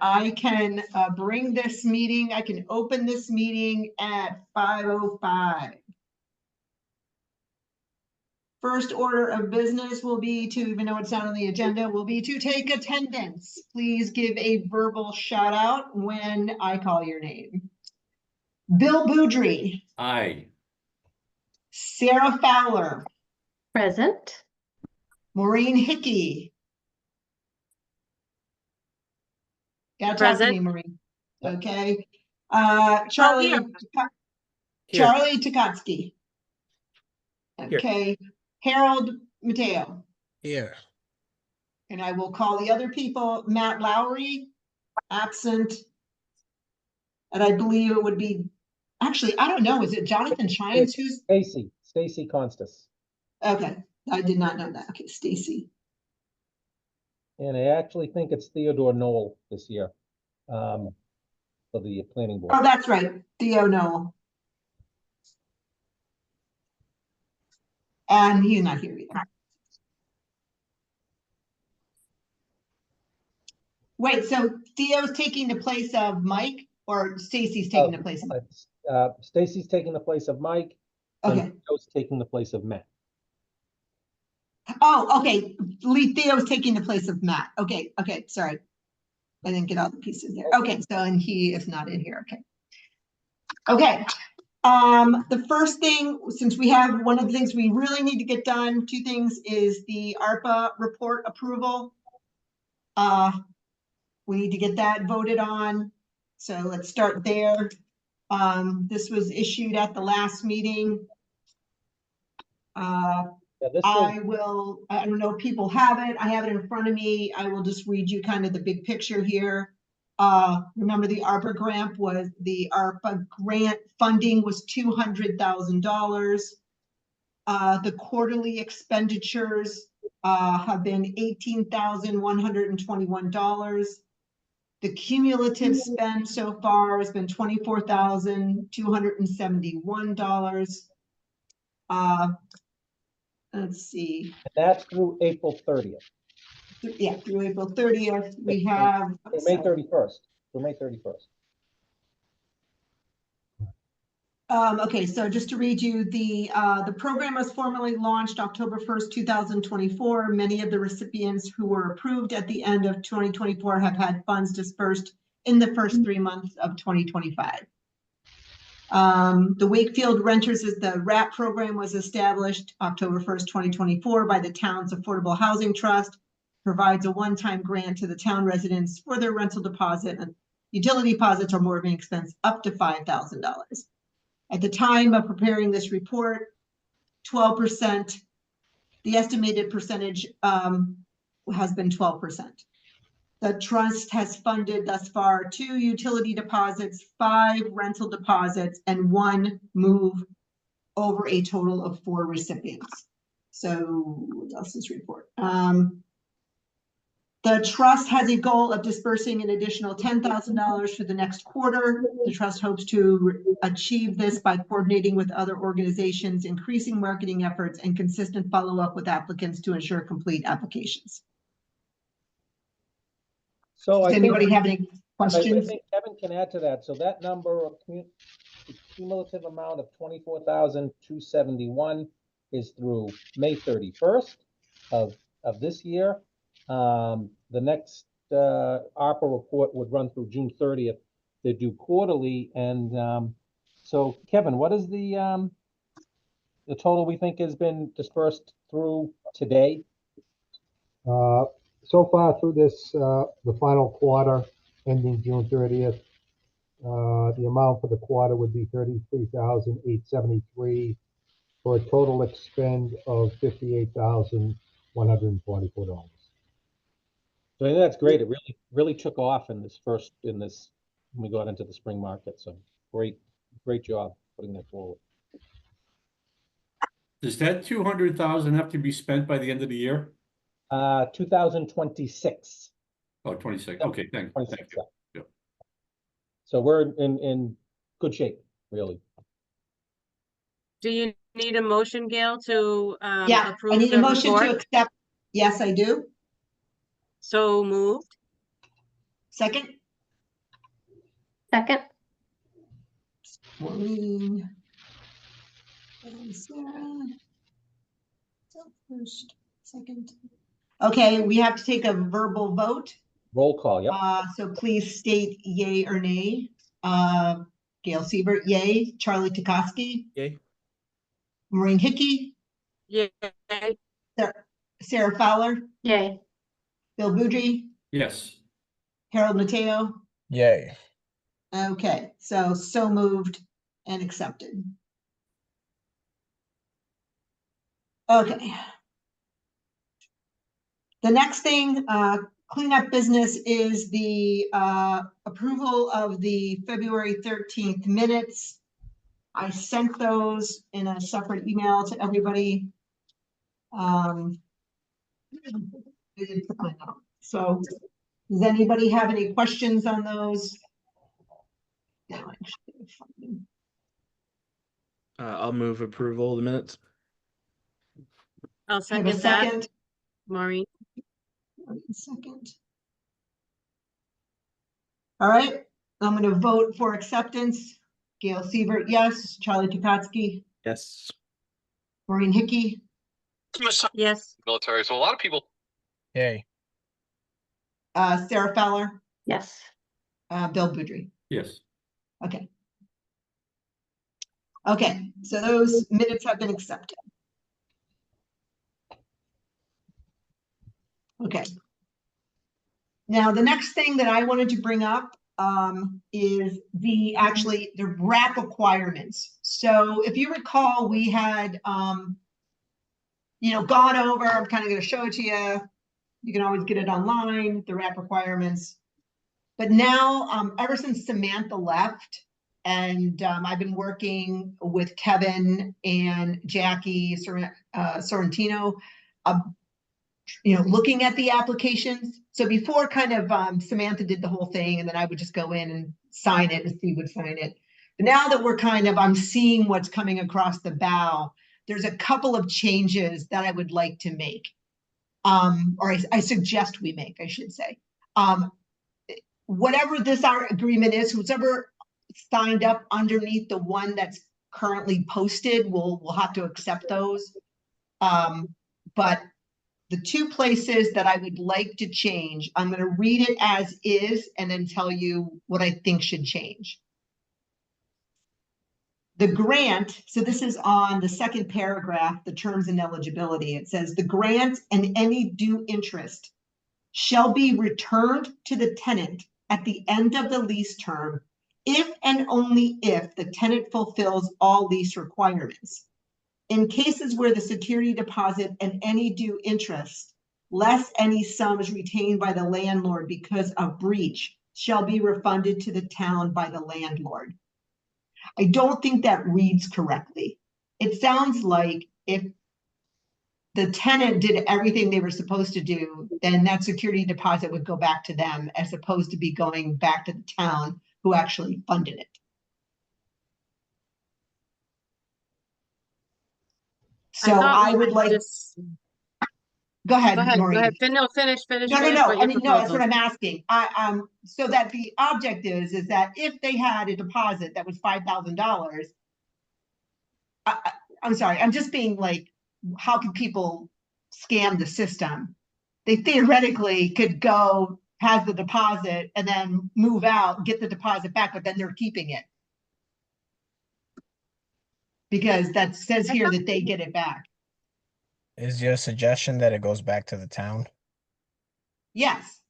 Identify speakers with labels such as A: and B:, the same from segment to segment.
A: I can bring this meeting, I can open this meeting at 5:05. First order of business will be to, even though it's not on the agenda, will be to take attendance. Please give a verbal shout out when I call your name. Bill Boudry.
B: Aye.
A: Sarah Fowler.
C: Present.
A: Maureen Hickey. Gotta talk to me, Maureen. Okay. Charlie Tukotsky. Okay. Harold Mateo.
D: Here.
A: And I will call the other people. Matt Lowry, absent. And I believe it would be, actually, I don't know. Is it Jonathan Shines? Who's
D: Stacy Constas.
A: okay? I did not know that. Okay, Stacy.
D: And I actually think it's Theodore Knoll this year, for the planning board.
A: Oh, that's right, Theo Noel. And he's not here either. Wait, so Theo's taking the place of Mike, or Stacy's taking the place of Mike?
D: Stacy's taking the place of Mike.
A: Okay.
D: And Theo's taking the place of Matt.
A: Oh, okay. Theo's taking the place of Matt. Okay, okay, sorry. I didn't get all the pieces there. Okay, so and he is not in here. Okay. Okay. The first thing, since we have one of the things we really need to get done, two things, is the ARPA report approval. We need to get that voted on. So let's start there. This was issued at the last meeting. I don't know if people have it. I have it in front of me. I will just read you kind of the big picture here. Remember the ARPA grant funding was $200,000. The quarterly expenditures have been $18,121. The cumulative spend so far has been $24,271. Let's see.
D: That's through April 30th.
A: Yeah, through April 30th. We have
D: May 31st. Through May 31st.
A: Okay, so just to read you, the program was formally launched October 1st, 2024. Many of the recipients who were approved at the end of 2024 have had funds dispersed in the first 3 months of 2025. The Wakefield Renters is the RAP program was established October 1st, 2024 by the town's Affordable Housing Trust, provides a one-time grant to the town residents for their rental deposit and utility deposits or moving expense up to $5,000. At the time of preparing this report, 12%, the estimated percentage has been 12%. The trust has funded thus far 2 utility deposits, 5 rental deposits, and 1 move over a total of 4 recipients. So what else is report? The trust has a goal of dispersing an additional $10,000 for the next quarter. The trust hopes to achieve this by coordinating with other organizations, increasing marketing efforts, and consistent follow-up with applicants to ensure complete applications.
D: So
A: does anybody have any questions?
D: I think Kevin can add to that. So that number of the cumulative amount of $24,271 is through May 31st of this year. The next ARPA report would run through June 30th. They do quarterly, and so Kevin, what is the total we think has been dispersed through today?
E: So far through this, the final quarter ending June 30th, the amount for the quarter would be $33,873 for a total expend of $58,144.
D: So I think that's great. It really took off in this when we got into the spring market. So great job putting that forward.
B: Does that 200,000 have to be spent by the end of the year?
D: 2026.
B: Oh, 26. Okay, thank you.
D: Yeah. So we're in good shape, really.
F: Do you need a motion, Gail, to
A: Yeah,
F: approve
A: I need a motion
F: report?
A: to accept. Yes, I do.
F: So moved.
A: Second.
C: Second.
A: Maureen. And Sarah. So first, second. Okay, we have to take a verbal vote.
D: Roll call, yep.
A: So please state yay or nay. Gail Siebert, yay. Charlie Tukoski,
B: Yay.
A: Maureen Hickey,
F: Yay.
A: Sarah Fowler,
C: Yay.
A: Bill Boudry,
B: Yes.
A: Harold Mateo.
G: Yay.
A: Okay, so moved and accepted. Okay. The next thing, cleanup business is the approval of the February 13th minutes. I sent those in a separate email to everybody. So does anybody have any questions on those? No, actually,
G: I'll move approval of the minutes.
F: I'll
A: I have a
F: second that,
A: second.
F: Maureen.
A: Second. All right, I'm going to vote for acceptance. Gail Siebert, yes. Charlie Tukoski,
G: Yes.
A: Maureen Hickey,
F: Yes.
H: Military, so a lot of people.
G: Yay.
A: Sarah Fowler,
C: Yes.
A: Bill Boudry.
B: Yes.
A: Okay. Okay, so those minutes have been accepted. Okay. Now, the next thing that I wanted to bring up is the wrap requirements. So if you recall, we had, gone over, I'm kind of going to show it to you. You can always get it online, the wrap requirements. But now, ever since Samantha left, and I've been working with Kevin and Jackie Sorrentino, looking at the applications. So before kind of Samantha did the whole thing, and then I would just go in and sign it and Steve would sign it. But now that I'm seeing what's coming across the bow, there's a couple of changes that I would like to make. Or I suggest we make, I should say. Whatever our agreement is, who's ever signed up underneath the one that's currently posted, we'll have to accept those. But the two places that I would like to change, I'm going to read it as is and then tell you what I think should change. The grant, so this is on the second paragraph, the terms and eligibility. It says the grant and any due interest shall be returned to the tenant at the end of the lease term if and only if the tenant fulfills all lease requirements. In cases where the security deposit and any due interest, less any sums retained by the landlord because of breach, shall be refunded to the town by the landlord. I don't think that reads correctly. It sounds like if the tenant did everything they were supposed to do, then that security deposit would go back to them as opposed to be going back to the town who actually funded it. So I would like, go ahead, Maureen.
F: No, finish
A: No,
F: what
A: I
F: you're
A: mean, no, that's what
F: proposing.
A: I'm asking. So that the object is that if they had a deposit that was $5,000, I'm sorry, I'm just being like, how can people scam the system? They theoretically could go, has the deposit, and then move out, get the deposit back, but then they're keeping it. Because that says here that they get it back.
G: Is your suggestion that it goes back to the town?
A: Yes.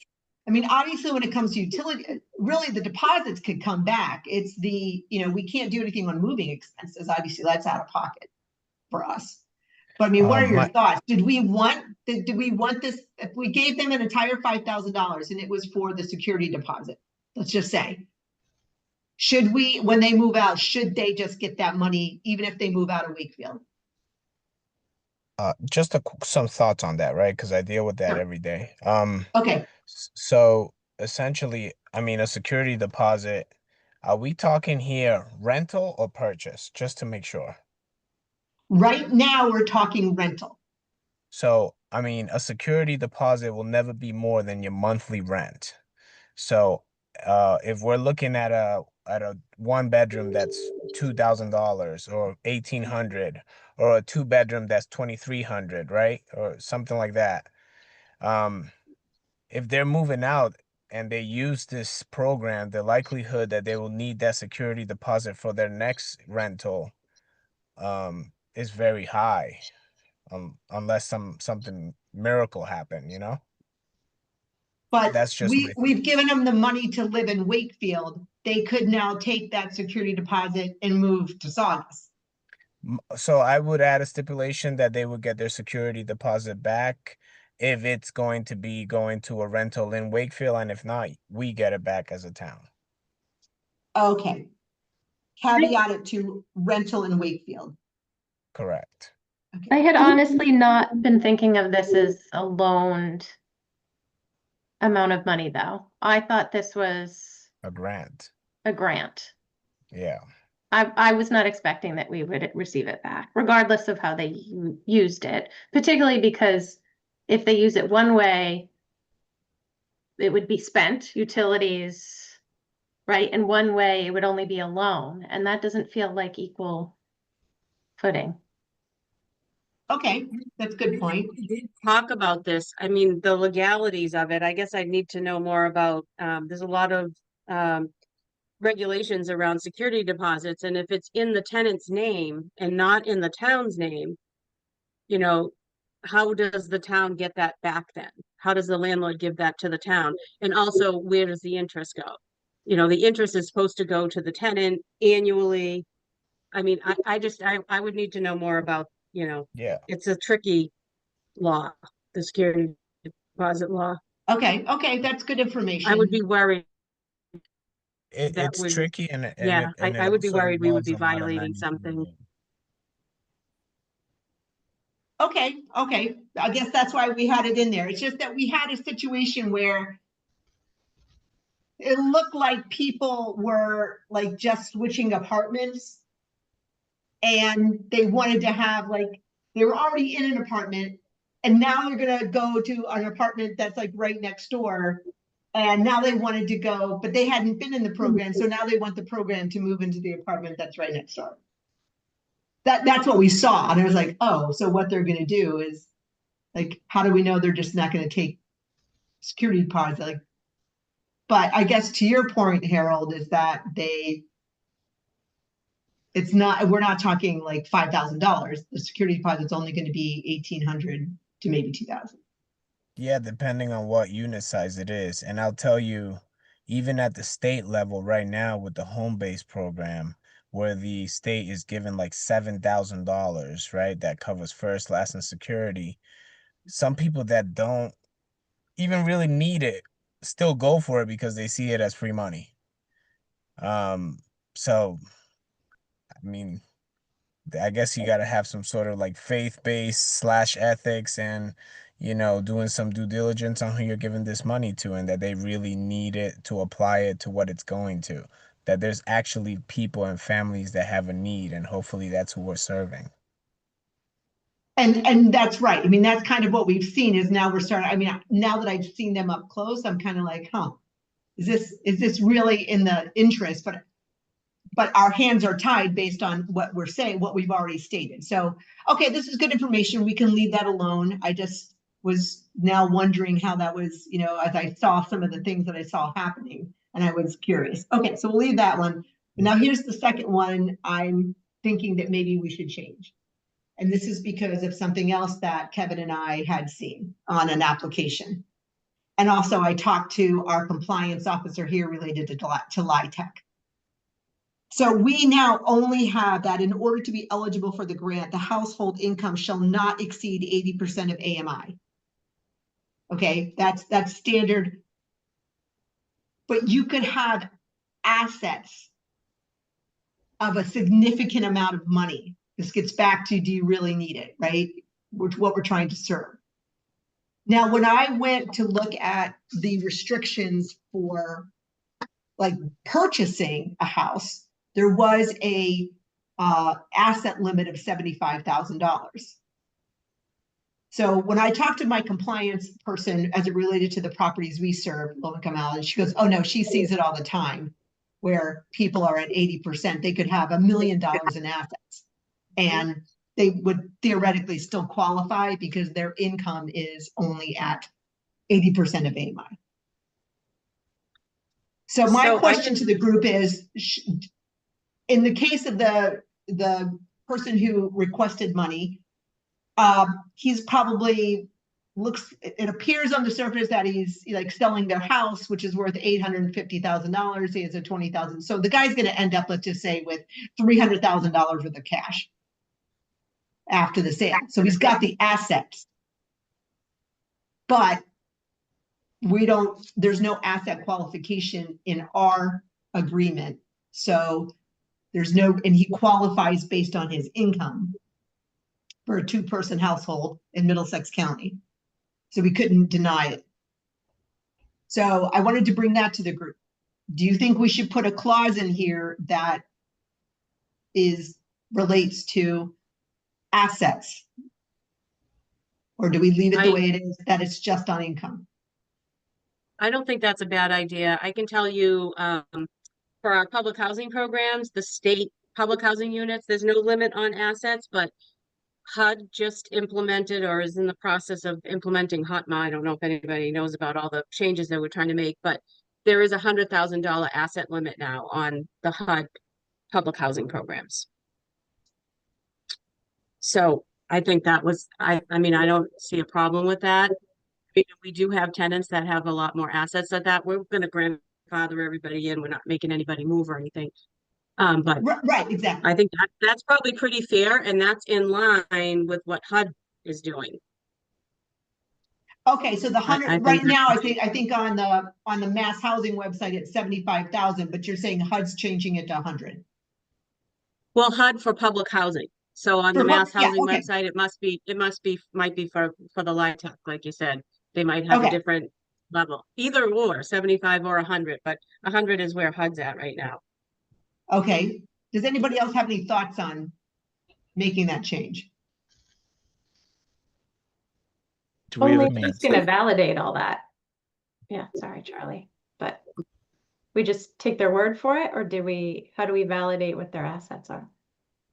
A: I mean, obviously, when it comes to utility, really the deposits could come back. It's the, we can't do anything on moving expenses. Obviously, that's out of pocket for us. But I mean, what are your thoughts? Did we want this, if we gave them an entire $5,000 and it was for the security deposit, let's just say, should we, when they move out, should they just get that money, even if they move out of Wakefield?
G: Just some thoughts on that, right? Because I deal with that
A: Sure.
G: every day.
A: Okay.
G: So essentially, I mean, a security deposit, are we talking here rental or purchase? Just to make sure.
A: Right now, we're talking rental.
G: So, I mean, a security deposit will never be more than your monthly rent. So, if we're looking at a one bedroom that's $2,000 or 1,800, or a two bedroom that's 2,300, right? Or something like that. If they're moving out and they use this program, the likelihood that they will need that security deposit for their next rental is very high, unless something miracle happen, you know?
A: But
G: That's just my
A: we've given them the money to live in Wakefield. They could now take that security deposit and move to Saugus.
G: So I would add a stipulation that they would get their security deposit back if it's going to be going to a rental in Wakefield, and if not, we get it back as a town.
A: Okay. Caveat it to rental in Wakefield.
G: Correct.
C: I
A: Okay.
C: had honestly not been thinking of this as a loaned amount of money, though. I thought this was
G: A grant.
C: a grant.
G: Yeah.
C: I was not expecting that we would receive it back, regardless of how they used it, particularly because if they use it one way, it would be spent, utilities, right? And one way, it would only be a loan, and that doesn't feel like equal footing.
A: Okay, that's a good point.
F: We did talk about this. I mean, the legalities of it, I guess I need to know more about, there's a lot of, regulations around security deposits, and if it's in the tenant's name and not in the town's name, you know, how does the town get that back then? How does the landlord give that to the town? And also, where does the interest go? You know, the interest is supposed to go to the tenant annually. I mean, I would need to know more about, you know,
G: Yeah.
F: it's a tricky law, the security deposit law.
A: Okay, that's good information.
F: I would be worried that
G: It's
F: would,
G: tricky, and
F: yeah,
G: it
F: I would be
G: also
F: worried we would
G: involves
F: be
G: a lot of
F: violating something.
G: management.
A: Okay, I guess that's why we had it in there. It's just that we had a situation where it looked like people were like just switching apartments. And they wanted to have they were already in an apartment and now they're gonna go to an apartment that's like right next door. And now they wanted to go, but they hadn't been in the program. So now they want the program to move into the apartment that's right next door. That's what we saw. And I was like, oh, so what they're gonna do is like, how do we know they're just not gonna take security deposit? Like, but I guess to your point, Harold, is that it's not, we're not talking like $5,000. The security deposit's only going to be 1,800 to maybe 2,000.
G: Yeah, depending on what unit size it is. And I'll tell you, even at the state level right now with the home-based program, where the state is giving like $7,000, right? That covers first, last, and security. Some people that don't even really need it still go for it because they see it as free money. So I mean, I guess you got to have some sort of like faith-based / ethics, and doing some due diligence on who you're giving this money to, and that they really need it to apply it to what it's going to. That there's actually people and families that have a need, and hopefully that's who we're serving.
A: And that's right. I mean, that's kind of what we've seen is now we're starting. I mean, now that I've seen them up close, I'm kind of like, is this really in the interest? But our hands are tied based on what we're saying, what we've already stated. So, okay, this is good information. We can leave that alone. I just was now wondering how that was, as I saw some of the things that I saw happening, and I was curious. Okay, so we'll leave that one. But now here's the second one I'm thinking that maybe we should change. And this is because of something else that Kevin and I had seen on an application. And also I talked to our compliance officer here related to LIHTC. So we now only have that in order to be eligible for the grant, the household income shall not exceed 80% of AMI. Okay, that's standard. But you could have assets of a significant amount of money. This gets back to, do you really need it, right? Which what we're trying to serve. Now, when I went to look at the restrictions for like purchasing a house, there was a asset limit of $75,000. So when I talked to my compliance person as it related to the properties we serve, low income housing, she goes, oh no, she sees it all the time. where people are at 80%. They could have $1 million in assets. And they would theoretically still qualify because their income is only at 80% of AMI. So my
F: So I
A: question
F: can-
A: to the group is, in the case of the person who requested money, he's probably it appears on the surface that he's like selling their house, which is worth $850,000. He has a $20,000. So the guy's going to end up, let's just say, with $300,000 worth of cash after the sale. So he's got the assets, but there's no asset qualification in our agreement. So and he qualifies based on his income for a 2-person household in Middlesex County. So we couldn't deny it. So I wanted to bring that to the group. Do you think we should put a clause in here that relates to assets? Or do we leave it the way it is, that it's just on income?
F: I don't think that's a bad idea. I can tell you, for our public housing programs, the state public housing units, there's no limit on assets, but HUD just implemented or is in the process of implementing HUTMA. I don't know if anybody knows about all the changes that we're trying to make, but there is $100,000 asset limit now on the HUD public housing programs. So I think that was, I mean, I don't see a problem with that. We do have tenants that have a lot more assets than that. We're going to grandfather everybody in. We're not making anybody move or anything. But
A: right, exactly.
F: I think that's probably pretty fair, and that's in line with what HUD is doing.
A: Okay, so the 100 right now, I think on the mass housing website it's 75,000, but you're saying HUD's changing it to 100.
F: Well, HUD for public housing. So on the mass housing website, it might be for the LIHTC, like you said. They might have a different level, either or 75 or 100, but 100 is where HUD's at right now.
A: Okay. Does anybody else have any thoughts on making that change?
C: Only who's going to validate all that? Yeah, sorry, Charlie, but we just take their word for it, or how do we validate what their assets are?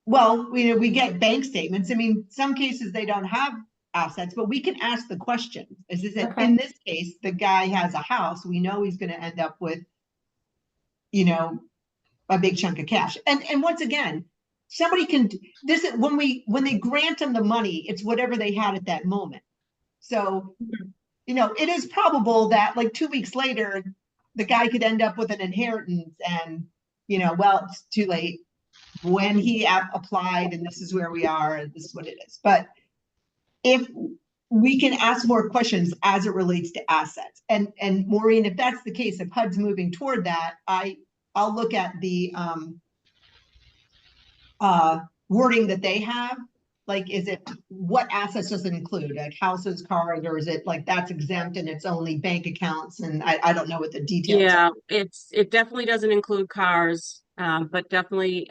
A: Well, we get bank statements. I mean, some cases they don't have assets, but we can ask the question. In this case, the guy has a house. We know he's going to end up with, a big chunk of cash. And once again, somebody can, when they grant them the money, it's whatever they had at that moment. So, it is probable that like 2 weeks later, the guy could end up with an inheritance and, well, it's too late when he applied and this is where we are and this is what it is. But if we can ask more questions as it relates to assets, and Maureen, if that's the case, if HUD's moving toward that, I'll look at the wording that they have. Like, what assets does it include? Like houses, cars, or is it like that's exempt and it's only bank accounts? And I don't know what the details are.
F: Yeah, it definitely doesn't include cars, but definitely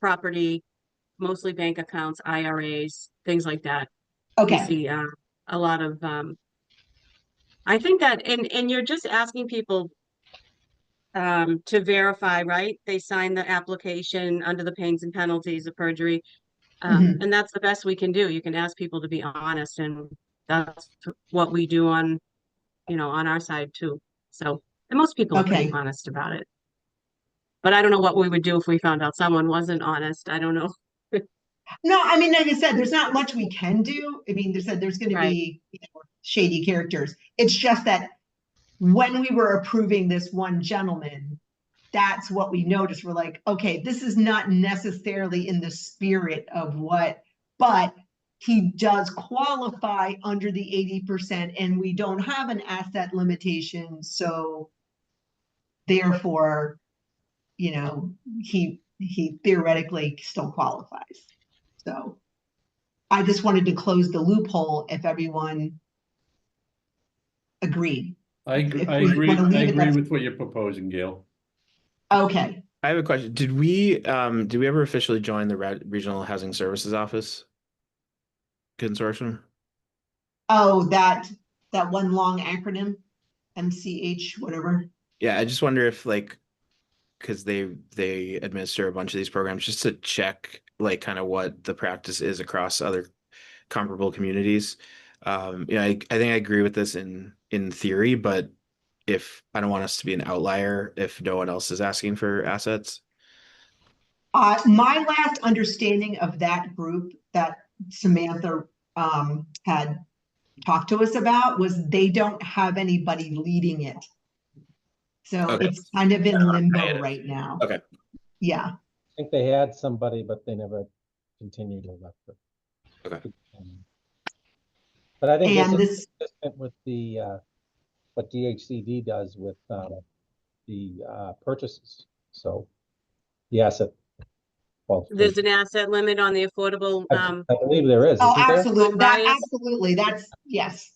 F: property, mostly bank accounts, IRAs, things like that.
A: Okay.
F: You see a lot of, I think that, and you're just asking people to verify, right? They sign the application under the pains and penalties of perjury. And that's the best we can do. You can ask people to be honest, and that's what we do on our side too. So, and most people are pretty honest about it. But I don't know what we would do if we found out someone wasn't honest. I don't know.
A: No, I mean, like I said, there's not much we can do. I mean, there's going to be shady characters. It's just that when we were approving this one gentleman, that's what we noticed. We're like, okay, this is not necessarily in the spirit of but he does qualify under the 80% and we don't have an asset limitation. So therefore, he theoretically still qualifies. So I just wanted to close the loophole if everyone agreed.
B: I agree with what you're proposing, Gail.
A: Okay.
H: I have a question. Did we ever officially join the Regional Housing Services Office consortium?
A: Oh, that one long acronym, MCH, whatever.
H: Yeah, I just wonder if because they administer a bunch of these programs, just to check like kind of what the practice is across other comparable communities. Yeah, I think I agree with this in theory, but if I don't want us to be an outlier, if no one else is asking for assets.
A: My last understanding of that group that Samantha had talked to us about was they don't have anybody leading it. So
H: Okay.
A: it's kind of in limbo
H: Hiatus.
A: right now.
H: Okay.
A: Yeah.
D: I think they had somebody, but they never continued or left it.
H: Okay.
D: But I think
A: And
D: this is
A: this,
D: consistent with the, what DHCD does with, the purchases. So the asset.
F: There's an asset limit on the affordable,
D: I believe there is,
A: oh,
D: isn't there?
A: absolutely, that,
F: bias.
A: absolutely, that's, yes.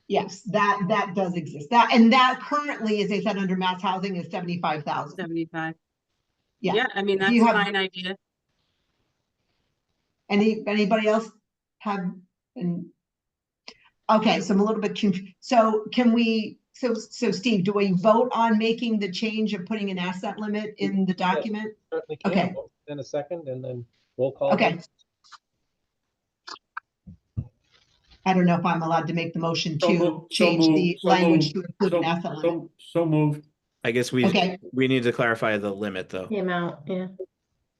A: Yes, that does exist. That, and that currently, as I said, under mass housing is 75,000.
F: 75.
A: Yeah.
F: Yeah, I mean,
A: Do
F: that's
A: you
F: a
A: have-
F: fine idea.
A: Anybody else have, and, okay, so I'm a little bit confused. So can we, so Steve, do we vote on making the change of putting an asset limit in the document?
D: Certainly can.
A: Okay.
D: Vote in a second, and then roll call.
A: Okay.
D: vote.
A: I don't know if I'm allowed to make the motion
B: So
A: to
B: moved, so
A: change the
B: moved, so
A: language to
B: moved,
A: include an
B: so,
A: asset limit.
B: so moved.
H: I guess we
A: Okay.
H: need to clarify the limit though.
C: The amount, yeah.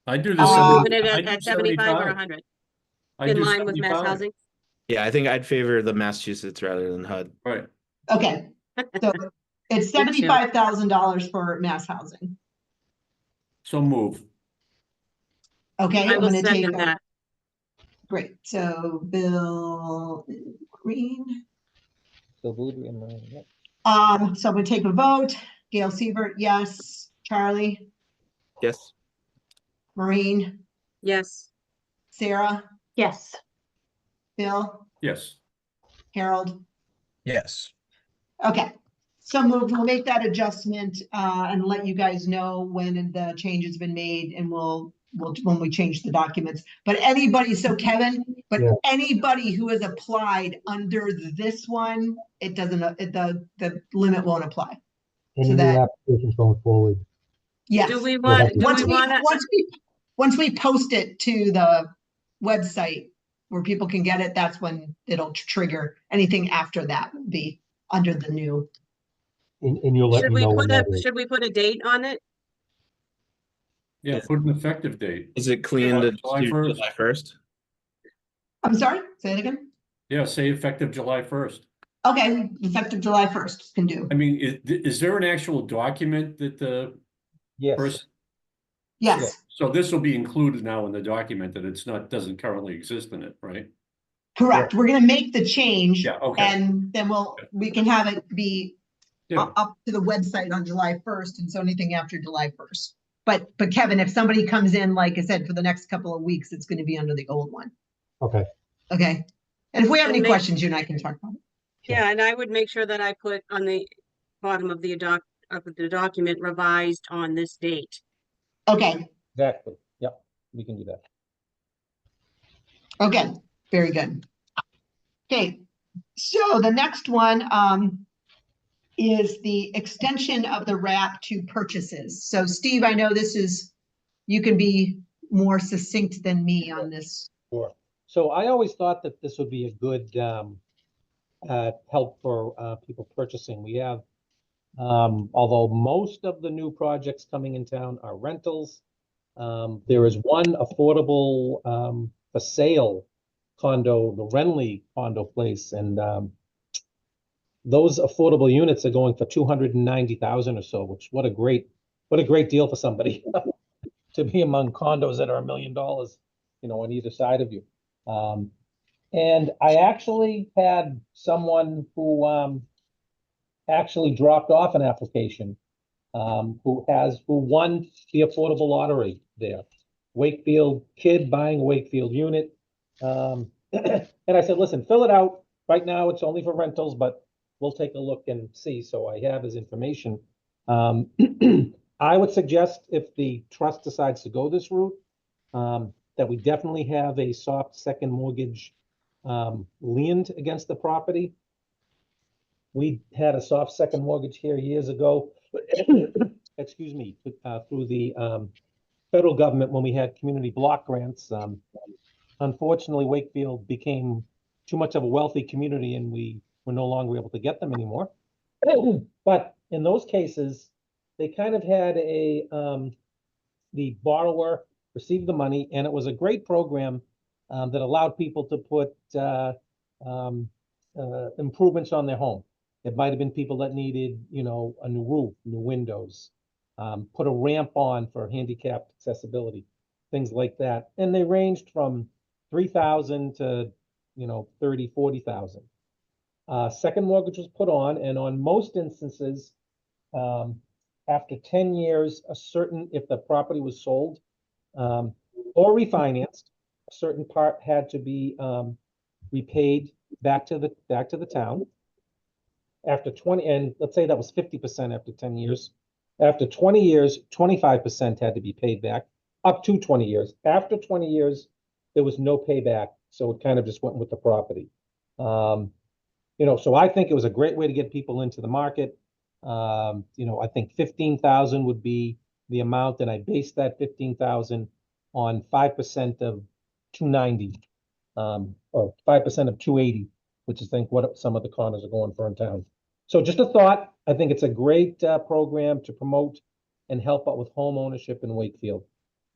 B: I do
A: Uh,
B: this.
F: Moving it
B: I
F: at
B: do
F: at 75 or
B: 75.
F: 100,
B: I
F: in
B: do
F: line with mass
B: 75.
F: housing.
H: Yeah, I think I'd favor the Massachusetts rather than HUD.
B: Right.
A: Okay, so it's
F: Good show.
A: $75,000 for mass housing.
B: So move.
A: Okay,
F: I
A: I'm
F: will
A: gonna take,
F: second that.
A: great, so Bill Green.
D: So Boudry and Moran, yeah.
A: So I'm gonna take a vote. Gail Sievert, yes. Charlie,
H: Yes.
A: Maureen,
F: Yes,
A: Sarah,
C: Yes.
A: Bill,
B: Yes.
A: Harold.
G: Yes.
A: Okay, so moved. We'll make that adjustment and let you guys know when the change has been made, and we'll when we change the documents. But anybody, so Kevin, but
E: Yeah.
A: anybody who has applied under this one, it doesn't, the limit won't apply.
E: Any new
A: that-
E: applications going forward?
A: Yes.
F: do we want, do
A: Once
F: we
A: we,
F: want to,
A: once we post it to the website where people can get it, that's when it'll trigger. Anything after that would be under the new.
E: And you'll let
F: should
E: me
F: we
E: know when
F: put a,
E: that is.
F: should we put a date on it?
B: Yeah, put an effective date.
H: Is it clean to
B: July
H: do
B: 1st.
H: July 1st?
A: I'm sorry, say it again.
B: Yeah, say effective July 1st.
A: Okay, effective July 1st can do.
B: I mean, is there an actual document that the
D: Yes,
B: person?
A: Yes,
B: So this will be included now in the document that it's not, doesn't currently exist in it, right?
A: correct. We're gonna make the change.
B: Yeah, okay.
A: And then we can have it be
B: Yeah,
A: up to the website on July 1st, and so anything after July 1st. But Kevin, if somebody comes in, like I said, for the next couple of weeks, it's gonna be under the old one.
E: Okay,
A: Okay? And if we have
F: And
A: any
F: make-
A: questions, you and I can talk about it.
F: Yeah, and I would make sure that I put on the bottom of the document revised on this date.
A: Okay,
D: exactly. Yep, we can do that.
A: okay, very good. Okay, so the next one is the extension of the wrap to purchases. So Steve, I know this is, you can be more succinct than me on this.
D: Sure. So I always thought that this would be a good help for people purchasing. We have, although most of the new projects coming in town are rentals, there is one affordable for sale condo, the Renly condo place, and those affordable units are going for 290,000 or so, which what a great deal for somebody to be among condos that are $1 million, you know, on either side of you. And I actually had someone who actually dropped off an application who won the affordable lottery there. Wakefield kid buying a Wakefield unit. And I said, listen, fill it out. Right now, it's only for rentals, but we'll take a look and see. So I have his information. I would suggest if the trust decides to go this route, that we definitely have a soft second mortgage liened against the property. We had a soft second mortgage here years ago excuse me, through the federal government when we had community block grants. Unfortunately, Wakefield became too much of a wealthy community and we were no longer able to get them anymore. But in those cases, they kind of had the borrower received the money, and it was a great program that allowed people to put improvements on their home. It might have been people that needed, a new roof, new windows, put a ramp on for handicapped accessibility, things like that. And they ranged from 3,000 to, 30, 40,000. Second mortgage was put on, and on most instances, after 10 years, if the property was sold or refinanced, a certain part had to be repaid back to the town. After 20, and let's say that was 50% after 10 years. After 20 years, 25% had to be paid back, up to 20 years. After 20 years, there was no payback, so it kind of just went with the property. So I think it was a great way to get people into the market. I think 15,000 would be the amount, and I based that 15,000 on 5% of 290, or 5% of 280, which is, I think, what some of the corners are going for in town. So just a thought. I think it's a great program to promote and help out with home ownership in Wakefield.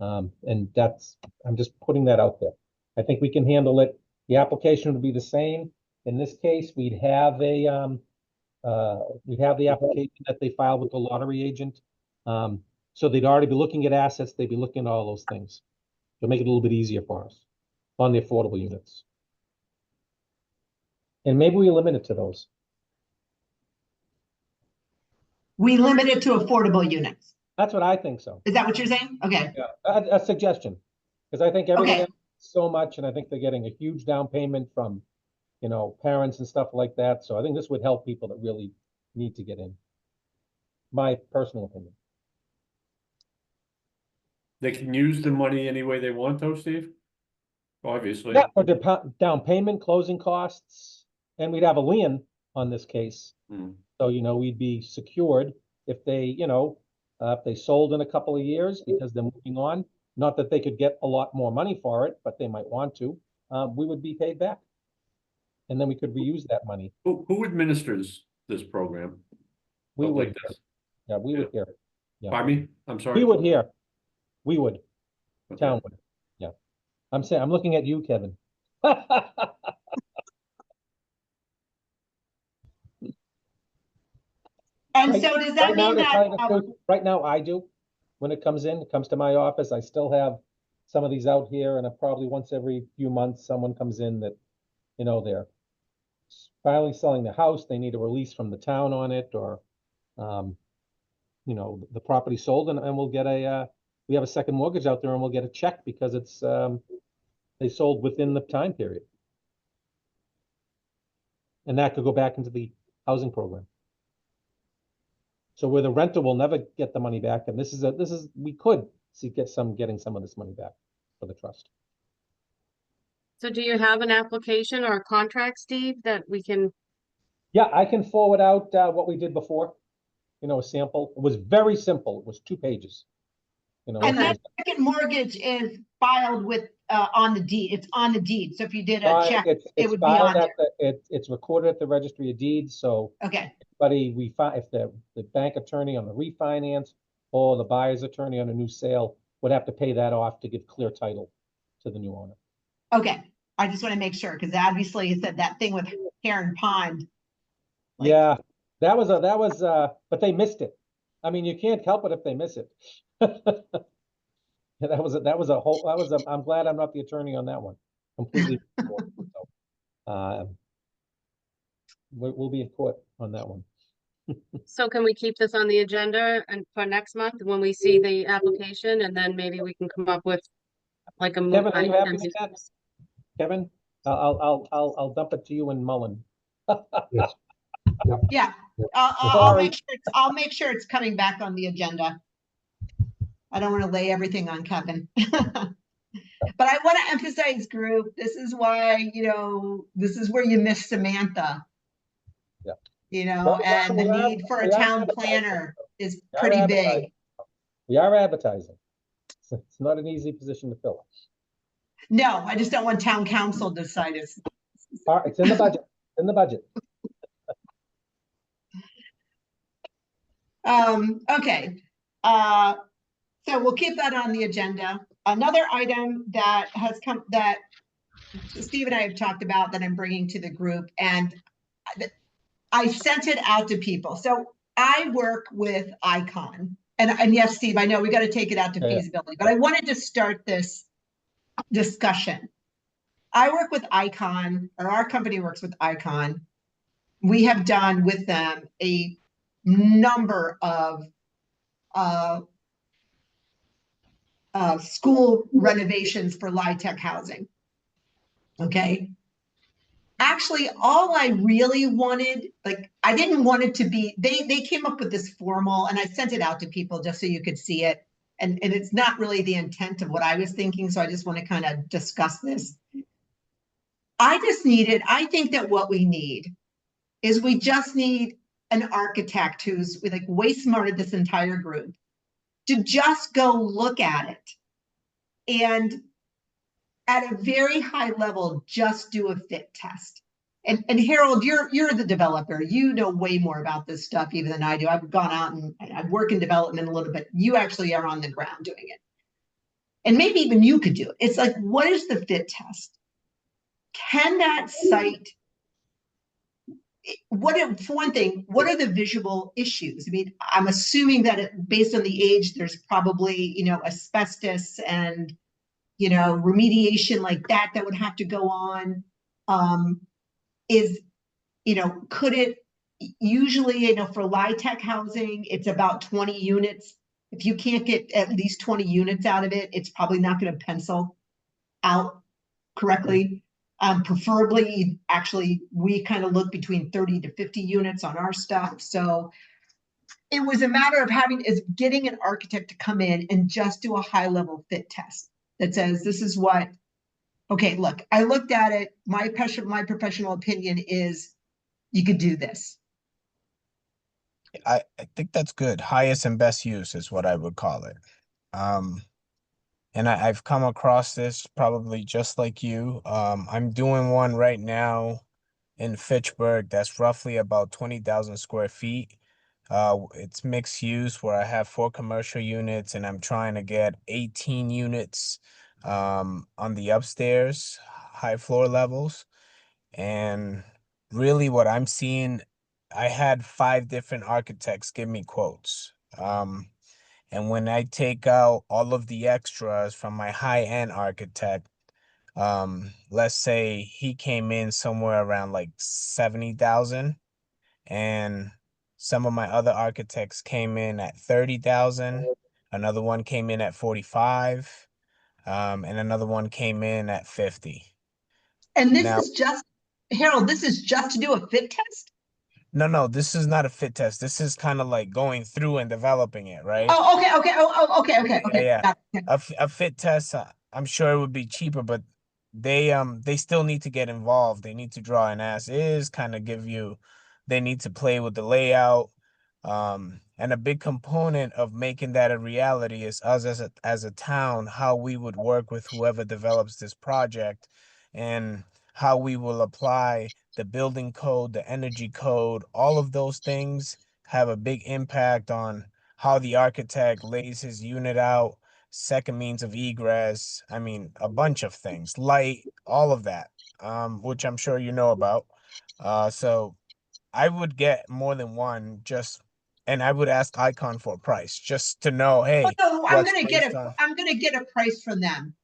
D: And I'm just putting that out there. I think we can handle it. The application would be the same. In this case, we'd have the application that they filed with the lottery agent. So they'd already be looking at assets. They'd be looking at all those things. It'll make it a little bit easier for us on the affordable units. And maybe we limit it to those.
A: We limit it to affordable units.
D: That's what I think so.
A: Is that what you're saying? Okay.
D: Yeah, a suggestion. Because I think everything
A: Okay.
D: else so much, and I think they're getting a huge down payment from, parents and stuff like that. So I think this would help people that really need to get in. My personal opinion.
B: They can use the money any way they want though, Steve? Obviously.
D: Yeah, for down payment, closing costs, and we'd have a lien on this case.
B: Hmm.
D: So, we'd be secured if they, if they sold in a couple of years because they're moving on. Not that they could get a lot more money for it, but they might want to. We would be paid back. And then we could reuse that money.
B: Who administers this program?
D: We
B: Stuff
D: would,
B: like this?
D: yeah, we would hear it. Yeah.
B: Pardon me? I'm sorry.
D: We would hear. We would.
B: Okay.
D: Town would. Yeah. I'm looking at you, Kevin.
A: And
D: Right-
A: so does that
D: Right now,
A: mean
D: to tell
A: that,
D: you the truth, right now I do. When it comes to my office, I still have some of these out here, and probably once every few months, someone comes in that, they're finally selling the house, they need a release from the town on it, or, the property sold, and we'll get we have a second mortgage out there, and we'll get a check because it's, they sold within the time period. And that could go back into the housing program. So where the renter will never get the money back, and we could getting some of this money back for the trust.
F: So do you have an application or a contract, Steve, that we can,
D: Yeah, I can forward out what we did before, a sample. It was very simple. It was 2 pages.
A: and
D: it
A: that
D: was-
A: second mortgage is filed with, on the deed, it's on the deed. So if you did a
D: Right,
A: check,
D: it's
A: it would be
D: filed
A: on
D: at it's recorded at the registry of deeds, so
A: okay,
D: if the bank attorney on the refinance or the buyer's attorney on a new sale would have to pay that off to give clear title to the new owner.
A: okay. I just want to make sure, because obviously you said that thing with Heron Pond. Like-
D: Yeah, that was, but they missed it. I mean, you can't help it if they miss it. I'm glad I'm not the attorney on that one. Completely. So, we'll be in court on that one.
F: so can we keep this on the agenda and for next month when we see the application, and then maybe we can come up with like a.
D: Kevin, are you happy with that? Kevin, I'll dump it to you and Mullen.
E: Yes.
A: Yeah,
D: Sorry.
A: I'll make sure it's coming back on the agenda. I don't want to lay everything on Kevin. But I want to emphasize, group, this is why, this is where you miss Samantha.
D: Yeah.
A: you know,
D: Well,
A: and the
D: we are-
A: need for a
D: we are
A: town
D: advertising.
A: planner is
D: We are
A: pretty
D: advertising.
A: big.
D: We are advertising. It's not an easy position to fill.
A: No, I just don't want town council to decide it's,
D: It's in the budget, in the budget.
A: okay. So we'll keep that on the agenda. Another item that has come, that Steve and I have talked about that I'm bringing to the group, and I sent it out to people. So I work with Icon, and yes, Steve, I know we got to take it out to
D: Yeah.
A: feasibility, but I wanted to start this discussion. I work with Icon, or our company works with Icon. We have done with them a number of school renovations for LIHTC housing. Okay. Actually, all I really wanted, like, I didn't want it to be, they came up with this formal, and I sent it out to people just so you could see it. And it's not really the intent of what I was thinking, so I just want to kind of discuss this. I think that what we need is we just need an architect who's like way smarter this entire group to just go look at it and at a very high level, just do a fit test. And Harold, you're the developer. You know way more about this stuff even than I do. I've gone out and I work in development a little bit. You actually are on the ground doing it. And maybe even you could do it. It's like, what is the fit test? Can that site, for one thing, what are the visual issues? I mean, I'm assuming that based on the age, there's probably, asbestos and, remediation like that would have to go on. Could it usually, for LIHTC housing, it's about 20 units. If you can't get at least 20 units out of it, it's probably not going to pencil out correctly. Preferably, actually, we kind of look between 30 to 50 units on our stuff. So it was a matter of getting an architect to come in and just do a high level fit test that says, this is what, okay, look, I looked at it. My professional opinion is you could do this.
G: I think that's good. Highest and best use is what I would call it. And I've come across this probably just like you. I'm doing one right now in Fitchburg that's roughly about 20,000 square feet. It's mixed use where I have 4 commercial units and I'm trying to get 18 units on the upstairs, high floor levels. And really what I'm seeing, I had 5 different architects give me quotes. And when I take out all of the extras from my high-end architect, let's say he came in somewhere around like 70,000, and some of my other architects came in at 30,000. Another one came in at 45, and another one came in at 50.
A: And this
G: Now,
A: is just, Harold, this is just to do a fit test?
G: no, this is not a fit test. This is kind of like going through and developing it, right?
A: Oh, okay. Okay.
G: Yeah.
A: Got it.
G: A fit test, I'm sure it would be cheaper, but they still need to get involved. They need to draw an as is, kind of they need to play with the layout. And a big component of making that a reality is us as a town, how we would work with whoever develops this project and how we will apply the building code, the energy code, all of those things have a big impact on how the architect lays his unit out, second means of egress. I mean, a bunch of things, light, all of that, which I'm sure you know about. So I would get more than one and I would ask Icon for a price just to know, hey,
A: No,
G: what's based on.
A: I'm gonna get a price from them.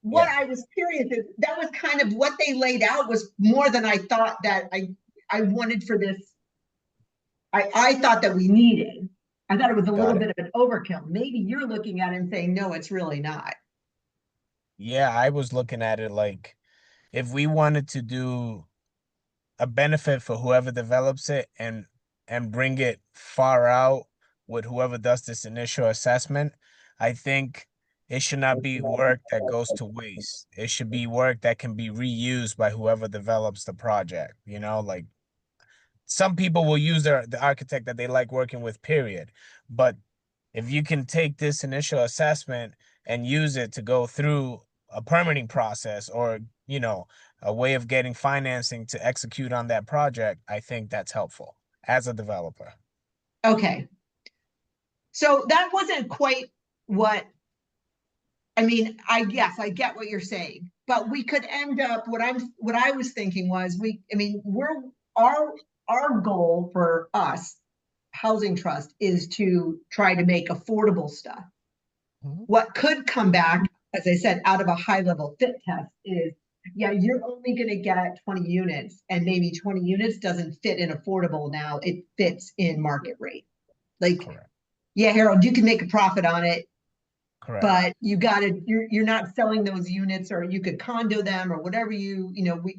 A: What
G: Yeah.
A: I was curious is that was kind of what they laid out was more than I thought that I wanted for this. I thought that we needed. I thought it was a little bit of an overkill. Maybe you're looking at it and saying, no, it's really not.
G: Yeah, I was looking at it like if we wanted to do a benefit for whoever develops it and bring it far out with whoever does this initial assessment, I think it should not be work that goes to waste. It should be work that can be reused by whoever develops the project, like some people will use the architect that they like working with, period. But if you can take this initial assessment and use it to go through a permitting process, or, you know, a way of getting financing to execute on that project, I think that's helpful as a developer.
A: Okay. So that wasn't quite what, I mean, I guess I get what you're saying, but we could end up, what I was thinking was our goal for us, Housing Trust, is to try to make affordable stuff.
G: Mhm.
A: What could come back, as I said, out of a high level fit test is, yeah, you're only going to get 20 units, and maybe 20 units doesn't fit in affordable now, it fits in market rate. Like,
G: Correct.
A: yeah, Harold, you can make a profit on it,
G: Correct.
A: but you're not selling those units, or you could condo them or whatever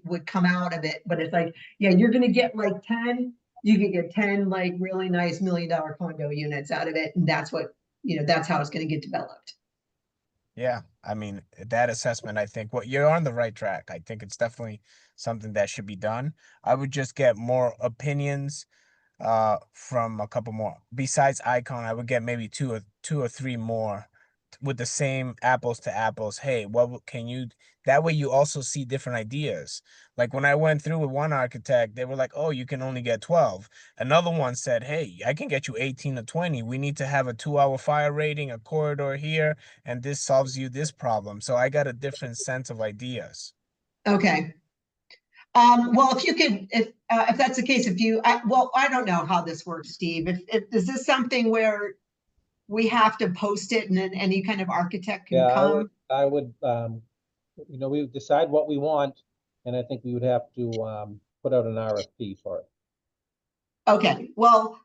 A: would come out of it. But it's like, yeah, you're going to get like 10, you could get 10 like really nice $1 million condo units out of it. And that's what, that's how it's going to get developed.
G: Yeah, I mean, that assessment, I think you're on the right track. I think it's definitely something that should be done. I would just get more opinions from a couple more. Besides Icon, I would get maybe two or three more with the same apples to apples. Hey, can you, that way you also see different ideas. Like when I went through with one architect, they were like, oh, you can only get 12. Another one said, hey, I can get you 18 to 20. We need to have a 2-hour fire rating, a corridor here, and this solves you this problem. So I got a different sense of ideas.
A: Okay. Well, if you could, if that's the case, I don't know how this works, Steve. Is this something where we have to post it and then any kind of architect can
D: Yeah,
A: come?
D: I would, we would decide what we want, and I think we would have to, put out an RFP for it.
A: Okay, well,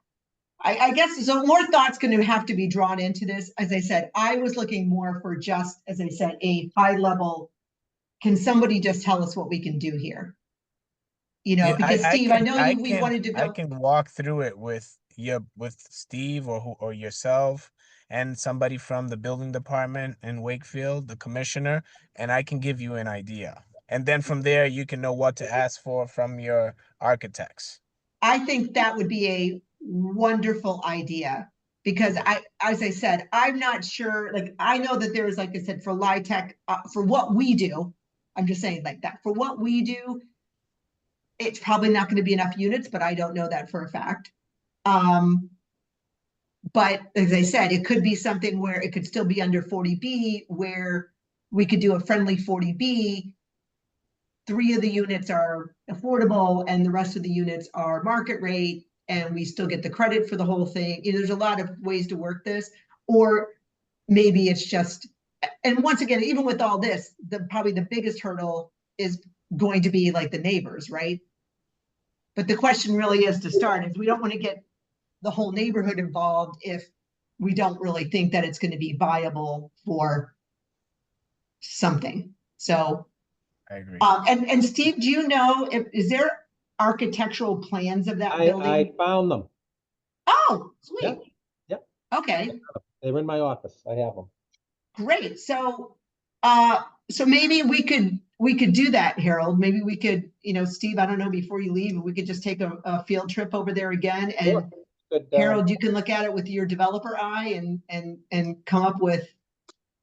A: I guess so. More thought's going to have to be drawn into this. As I said, I was looking more for just, as I said, a high level. Can somebody just tell us what we can do here?
G: Yeah,
A: Because Steve, I know we wanted to
G: I
A: go.
G: can walk through it with Steve or yourself and somebody from the building department in Wakefield, the commissioner, and I can give you an idea. And then from there you can know what to ask for from your architects.
A: I think that would be a wonderful idea, because as I said, I'm not sure, like, I know that there's, like I said, for LIHTC, for what we do, I'm just saying like that, for what we do, it's probably not going to be enough units, but I don't know that for a fact. But as I said, it could be something where it could still be under 40B, where we could do a friendly 40B. 3 of the units are affordable and the rest of the units are market rate, and we still get the credit for the whole thing. There's a lot of ways to work this. Or maybe it's just, and once again, even with all this, probably the biggest hurdle is going to be like the neighbors, right? But the question really is, to start, is we don't want to get the whole neighborhood involved if we don't really think that it's going to be viable for something. So
G: I agree.
A: and Steve, do you know, is there architectural plans of that
D: I
A: building?
D: found them.
A: Oh,
D: Yeah,
A: sweet.
D: yeah.
A: Okay,
D: They're in my office. I have them.
A: great. So maybe we could do that, Harold. Maybe we could, Steve, I don't know, before you leave, we could just take a field trip over there again.
D: Sure.
A: And
D: Good,
A: Harold, you can look at it with your developer eye and come up with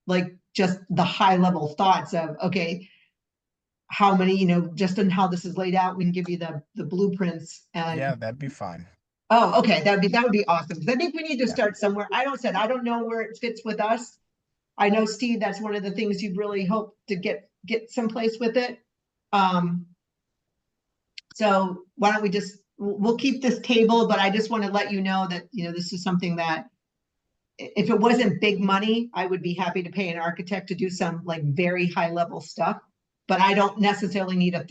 A: like just the high level thoughts of, okay, how many, just on how this is laid out, we can give you the blueprints. And
G: Yeah, that'd be fine.
A: oh, okay, that would be awesome. Because I think we need to
G: Yeah.
A: start somewhere. I don't know where it fits with us. I know, Steve, that's one of the things you'd really hope to get someplace with it. So why don't we'll keep this table, but I just want to let you know that, this is something that if it wasn't big money, I would be happy to pay an architect to do some like very high level stuff. But I don't necessarily need I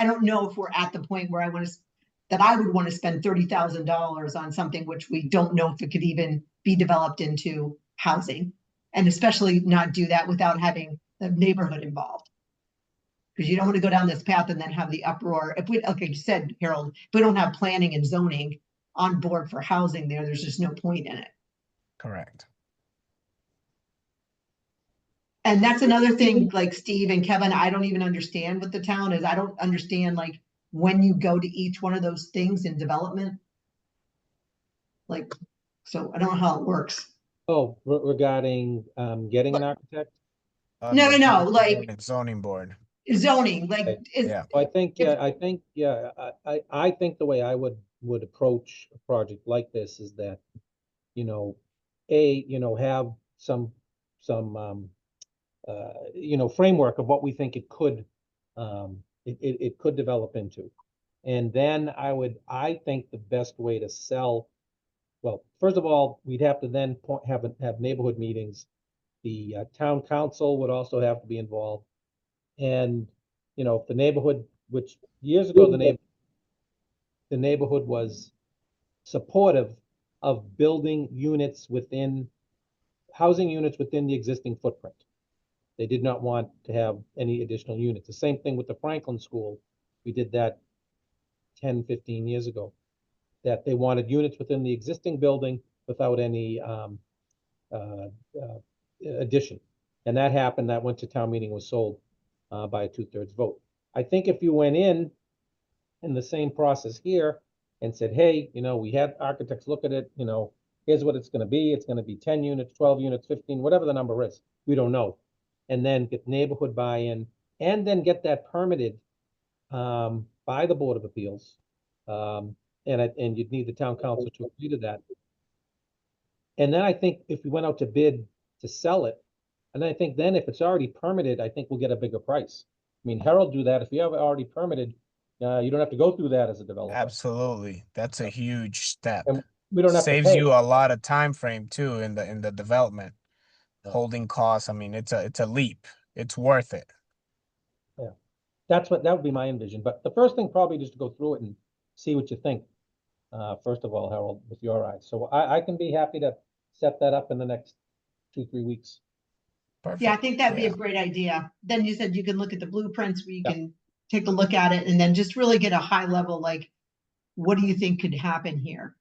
A: don't know if we're at the point where I would want to spend $30,000 on something which we don't know if it could even be developed into housing. And especially not do that without having the neighborhood involved. Because you don't want to go down this path and then have the uproar. If we, like you said, Harold, if we don't have planning and zoning on board for housing there's just no point in it.
G: Correct.
A: And that's another thing, like Steve and Kevin, I don't even understand what the town is. I don't understand like when you go to each one of those things in development? Like, so I don't know how it works.
D: Oh, regarding, getting an architect?
A: No,
G: the
A: no,
G: planning
A: like-
G: board and zoning board.
A: Zoning, like,
D: Okay,
A: is,
G: Yeah.
D: I think,
A: If-
D: I think the way I would approach a project like this is that, have some, framework of what we think it could, it could develop into. And then I think the best way to sell, well, first of all, we'd have to then have neighborhood meetings. The town council would also have to be involved. And, if the neighborhood, which years ago, the neighborhood was supportive of building housing units within the existing footprint. They did not want to have any additional units. The same thing with the Franklin School. We did that 10, 15 years ago, that they wanted units within the existing building without any addition. And that happened, that went to town meeting, was sold by a 2/3 vote. I think if you went in the same process here and said, hey, we had architects look at it, here's what it's gonna be. It's gonna be 10 units, 12 units, 15, whatever the number is, we don't know. And then get neighborhood buy-in, and then get that permitted by the Board of Appeals. And you'd need the town council to agree to that. And then I think if we went out to bid to sell it, and I think then if it's already permitted, I think we'll get a bigger price. I mean, Harold do that. If you have it already permitted, you don't have to go through that as a developer.
G: Absolutely. That's a huge step.
D: And we don't have to
G: Saves
D: pay.
G: you a lot of time frame too in the development. Holding costs. I mean, it's a leap. It's worth it.
D: Yeah, that would be my envision. But the first thing probably just to go through it and see what you think. First of all, Harold, with your eyes. So I can be happy to set that up in the next 2-3 weeks.
G: Perfect.
A: yeah, I think that'd be
G: Yeah.
A: a great idea. Then you said you can look at the blueprints, where you
D: Yeah.
A: can take a look at it and then just really get a high level, like, what do you think could happen here?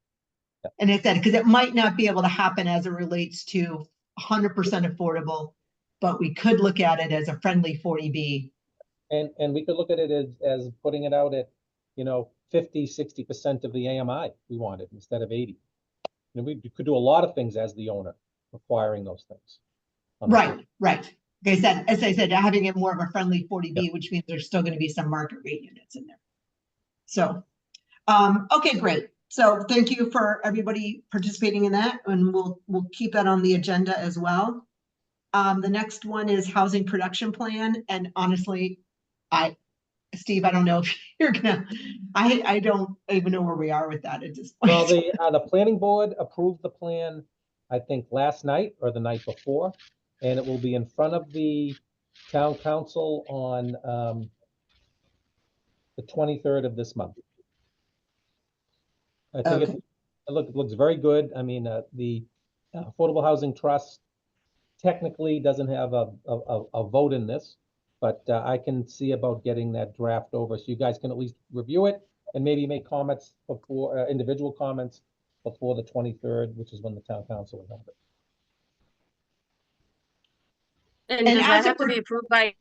D: Yeah.
A: And I said, because it might not be able to happen as it relates to 100% affordable, but we could look at it as a friendly 40B.
D: And we could look at it as putting it out at, 50, 60% of the AMI we wanted instead of 80. We could do a lot of things as the owner, requiring those things.
A: Right, right. As I said, having it more of a friendly 40B, which means there's still going to be some market rate units in there. So, okay, great. So thank you for everybody participating in that, and we'll keep that on the agenda as well. The next one is housing production plan, and honestly, Steve, I don't know if you're gonna, I don't even know where we are with that at this point.
D: Well, the planning board approved the plan, I think, last night or the night before, and it will be in front of the town council on the 23rd of this month. I think
A: Okay.
D: it looks very good. I mean, the Affordable Housing Trust technically doesn't have a vote in this, but I can see about getting that draft over so you guys can at least review it and maybe make comments before, individual comments before the 23rd, which is when the town council will have it.
F: And
A: And
F: does
A: as
F: that
A: it
F: have to be
A: per-
F: approved by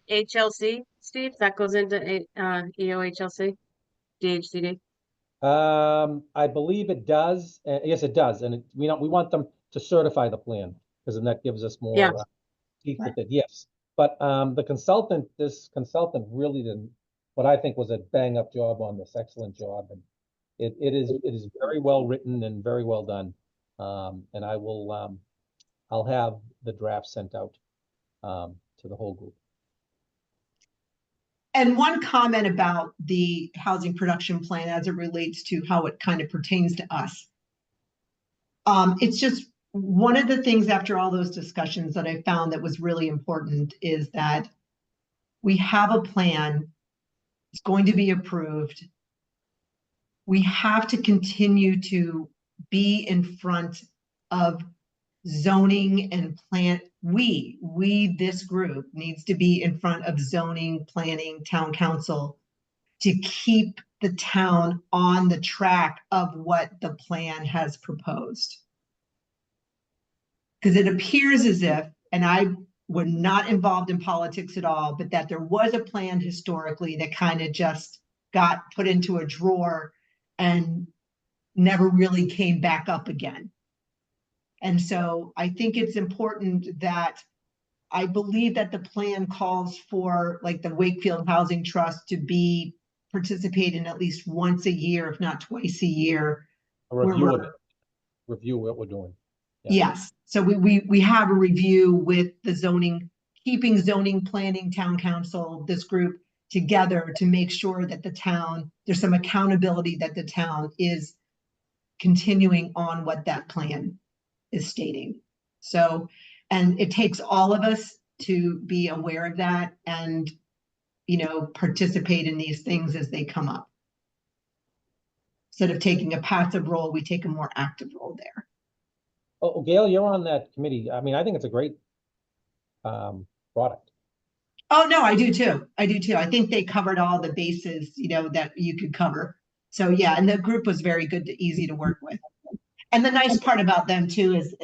F: HLC, Steve? That goes into EOHLC, DHCD?
D: I believe it does. Yes, it does. And we want them to certify the plan because then that gives us
F: Yeah.
D: more teeth with it. Yes. But this consultant really did what I think was a bang up job on this, excellent job. And it is very well written and very well done. And I'll have the draft sent out to the whole group.
A: And one comment about the housing production plan as it relates to how it kind of pertains to us. It's just one of the things after all those discussions that I found that was really important is that we have a plan. It's going to be approved. We have to continue to be in front of zoning and plan. This group needs to be in front of zoning, planning, town council to keep the town on the track of what the plan has proposed. Because it appears as if, and I were not involved in politics at all, but that there was a plan historically that kind of just got put into a drawer and never really came back up again. And so I think it's important that I believe that the plan calls for like the Wakefield Housing Trust to be participating at least once a year, if not twice a year.
D: A
A: where
D: review of
A: we're-
D: it, review what we're doing. Yeah.
A: Yes, so we have a review with the zoning, keeping zoning, planning, town council, this group together to make sure that the town, there's some accountability that the town is continuing on what that plan is stating. So, and it takes all of us to be aware of that and, you know, participate in these things as they come up. Instead of taking a passive role, we take a more active role there.
D: Oh, Gail, you're on that committee. I mean, I think it's a great product.
A: Oh, no, I do too. I do too. I think they covered all the bases, you know, that you could cover. So yeah, and the group was very good, easy to work with. And the nice part about them too is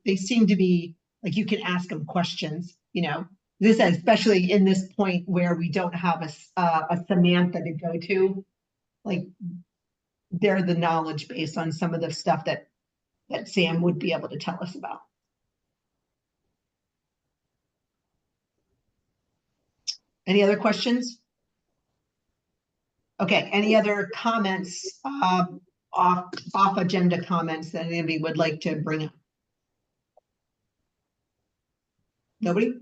A: they seem to be like, you can ask them questions, you know, this, especially in this point where we don't have a Samantha to go to, like they're the knowledge base on some of the stuff that Sam would be able to tell us about. Any other questions? Okay, any other comments, off agenda comments that anybody would like to bring up? Nobody?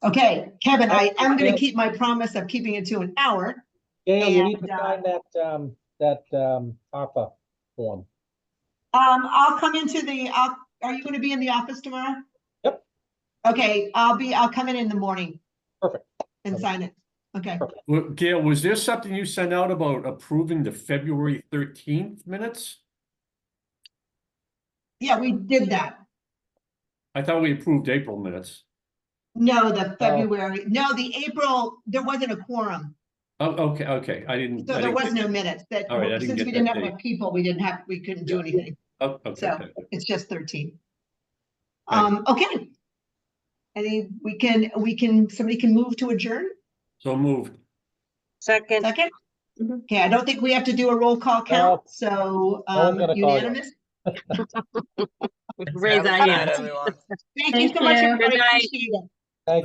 A: Okay, Kevin, I am gonna keep my promise of keeping it to an hour.
D: Gail, you need to
A: And,
D: sign that ARPA form.
A: I'll come into are you gonna be in the office tomorrow?
D: Yep.
A: Okay, I'll come in the morning
D: Perfect.
A: and
D: Okay.
A: sign it. Okay.
D: Perfect.
B: Well, Gail, was there something you sent out about approving the February 13th minutes?
A: Yeah, we did that.
B: I thought we approved April minutes.
A: No, the February, no, the April, there wasn't a quorum.
B: Oh, okay, I didn't.
A: So
B: I
A: there
B: didn't
A: was
B: get
A: no
B: that.
A: minutes that,
B: All right, I didn't
A: since
B: get
A: we didn't
B: that
A: have
B: date.
A: enough people, we couldn't do anything.
B: Oh, okay,
A: So
B: good.
A: it's just 13.
B: Thank
A: Okay. Somebody can move to adjourn?
B: So moved.
F: Second,
A: Second?
C: Mhm.
A: Okay, I don't think we have to do a roll call count, so
D: No one's gonna call you.
A: unanimous.
F: raise our
A: Have a
F: hand.
A: good
I: everyone.
A: Thank you
C: Thank
A: so much,
C: you.
A: everybody.
F: Good night.
A: Appreciate it.